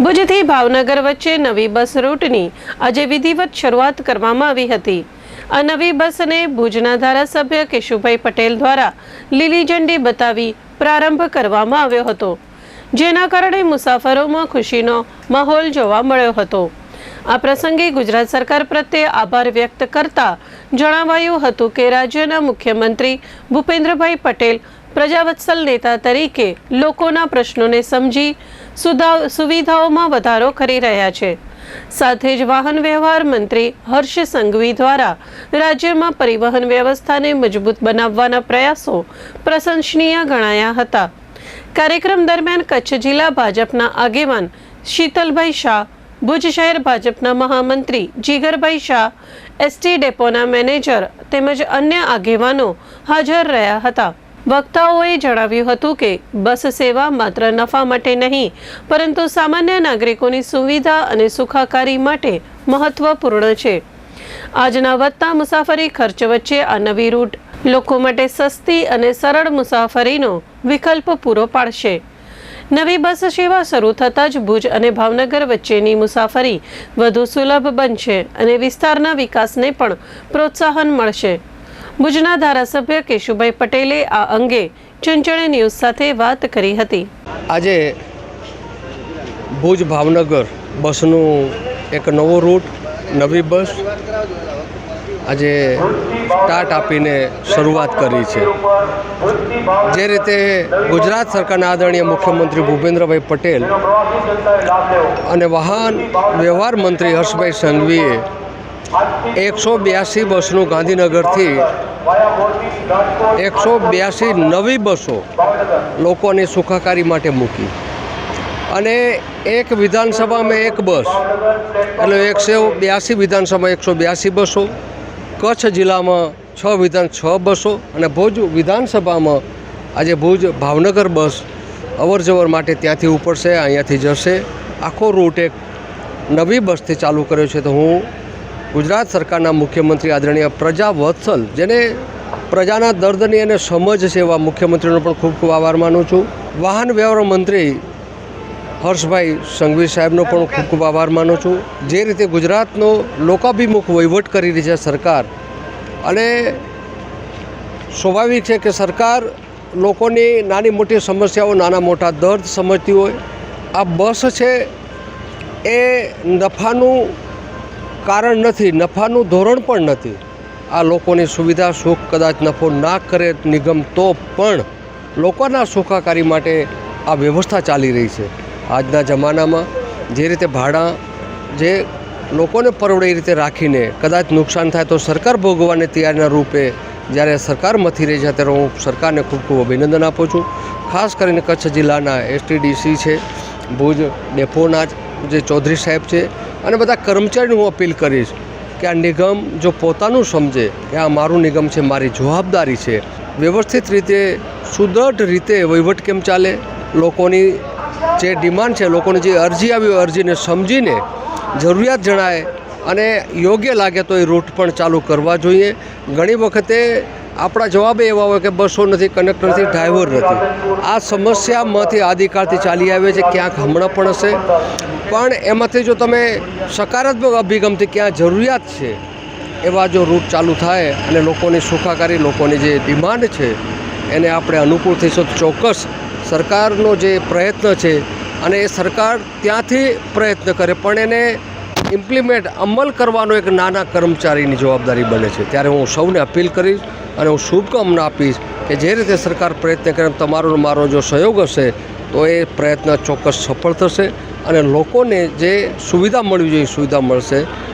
ભુજથી ભાવનગર વચ્ચે નવી બસ રૂટની આજે વિધિવત શરૂઆત કરવામાં આવી હતી। આ નવી બસને ભુજના ધારાસભ્ય કેશુભાઈ પટેલ દ્વારા લીલી ઝંડી બતાવી પ્રારંભ કરવામાં આવ્યો હતો, જેના કારણે મુસાફરોમાં ખુશીનો માહોલ જોવા મળ્યો હતો। આ પ્રસંગે ગુજરાત સરકાર પ્રત્યે આભાર વ્યક્ત કરતા જણાવાયું હતું કે રાજ્યના મુખ્યમંત્રી ભૂપેન્દ્રભાઈ પટેલ પ્રજાવત્સલ નેતા તરીકે લોકોના પ્રશ્નોને સમજી સુવિધાઓમાં વધારો કરી રહ્યા છે। સાથે જ વાહન વ્યવહાર મંત્રી હર્ષ સંઘવી દ્વારા રાજ્યમાં પરિવહન વ્યવસ્થાને મજબૂત બનાવવાના પ્રયાસો પ્રશંસનીય ગણાયા હતા। કાર્યક્રમ દરમિયાન કચ્છ જિલ્લા ભાજપના આગેવાન શીતલભાઈ શાહ, ભુજ શહેર ભાજપના મહામંત્રી જીગરભાઈ શાહ, એસટી ડેપોના મેનેજર તેમજ અન્ય આગેવાનો હાજર રહ્યા હતા। વક્તાઓએ જણાવ્યું હતું કે બસ સેવા માત્ર નફા માટે નહીં, પરંતુ સામાન્ય નાગરિકોની સુવિધા અને સુખાકારી માટે મહત્વપૂર્ણ છે। આજના વધતા મુસાફરી ખર્ચ વચ્ચે આ નવી રૂટ લોકો માટે સસ્તી અને સરળ મુસાફરીનો વિકલ્પ પૂરો પાડશે। નવી બસ સેવા શરૂ થતાં જ ભુજ અને ભાવનગર વચ્ચેની મુસાફરી વધુ સુલભ બનશે અને વિસ્તારના વિકાસને પણ પ્રોત્સાહન મળશે। ભુજના ધારાસભ્ય કેશુભાઈ પટેલે આ અંગે ચંચળ ન્યૂઝ સાથે વાત કરી હતી। આજે ભુજ ભાવનગર બસનું એક નવો રૂટ, નવી બસ આજે સ્ટાર્ટ આપીને શરૂઆત કરી છે। જે રીતે ગુજરાત સરકારના આદરણીય મુખ્યમંત્રી ભૂપેન્દ્રભાઈ પટેલ અને વાહન વ્યવહાર મંત્રી હર્ષભાઈ સંઘવીએ 182 બસનું ગાંધીનગરથી 182 નવી બસો લોકોની સુખાકારી માટે મૂકી અને એક વિધાનસભામાં એક બસ એટલે 182 વિધાનસભામાં 182 બસો, કચ્છ જિલ્લામાં 6 બસો અને ભુજ વિધાનસભામાં આજે ભુજ ભાવનગર બસ અવરજવર માટે ત્યાંથી ઉપડશે, અહીંયાથી જશે। આખો રૂટ એક નવી બસથી ચાલુ કર્યો છે। તો હું ગુજરાત સરકારના મુખ્યમંત્રી આદરણીય પ્રજાવત્સલ, જેને પ્રજાના દર્દની અને સમજ છે એવા મુખ્યમંત્રીનો પણ ખૂબ ખૂબ આભાર માનું છું। વાહન વ્યવહાર મંત્રી હર્ષભાઈ સંઘવી સાહેબનો પણ ખૂબ ખૂબ આભાર માનું છું। જે રીતે ગુજરાતનો લોકાભિમુખ વહીવટ કરી રહી છે સરકાર, અને સ્વાભાવિક છે કે સરકાર લોકોની નાની મોટી સમસ્યાઓ, નાના મોટા દર્દ સમજતી હોય। આ બસ છે એ નફાનું કારણ નથી, નફાનું ધોરણ પણ નથી। આ લોકોની સુવિધા સુખ કદાચ નફો ના કરે નિગમ તો પણ લોકોના સુખાકારી માટે આ વ્યવસ્થા ચાલી રહી છે। આજના જમાનામાં જે રીતે ભાડા જે લોકોને પરવડે એ રીતે રાખીને કદાચ નુકસાન થાય તો સરકાર ભોગવવાને તૈયારના રૂપે જ્યારે સરકાર મથી રહી છે, ત્યારે હું સરકારને ખૂબ ખૂબ અભિનંદન આપું છું। ખાસ કરીને કચ્છ જિલ્લાના એસટીડીસી છે, ભુજ ડેપોના જે ચૌધરી સાહેબ છે અને બધા કર્મચારીને હું અપીલ કરીશ કે આ નિગમ જો પોતાનું સમજે કે આ મારું નિગમ છે, મારી જવાબદારી છે, વ્યવસ્થિત રીતે સુદૃઢ રીતે વહીવટ કેમ ચાલે, લોકોની જે ડિમાન્ડ છે, લોકોની જે અરજી આવી અરજીને સમજીને જરૂરિયાત જણાય અને યોગ્ય લાગે તો એ રૂટ પણ ચાલુ કરવા જોઈએ। ઘણી વખતે આપણા જવાબ એવા હોય કે બસો નથી, કંડક્ટર નથી, ડ્રાઈવર નથી। આ સમસ્યામાંથી આદિકાળથી ચાલી આવે છે, ક્યાંક હમણાં પણ હશે, પણ એમાંથી જો તમે સકારાત્મક અભિગમથી ક્યાં જરૂરિયાત છે એવા જો રૂટ ચાલુ થાય અને લોકોની સુખાકારી, લોકોની જે ડિમાન્ડ છે એને આપણે અનુકૂળ થઈશું, ચોક્કસ સરકારનો જે પ્રયત્ન છે અને એ સરકાર ત્યાંથી પ્રયત્ન કરે પણ એને ઇમ્પ્લિમેન્ટ અમલ કરવાનો એક નાના કર્મચારીની જવાબદારી બને છે। ત્યારે હું સૌને અપીલ કરીશ અને હું શુભકામના આપીશ કે જે રીતે સરકાર પ્રયત્ન કરે તમારો મારો જો સહયોગ હશે તો એ પ્રયત્ન ચોક્કસ સફળ થશે અને લોકોને જે સુવિધા મળવી જોઈએ સુવિધા મળશે।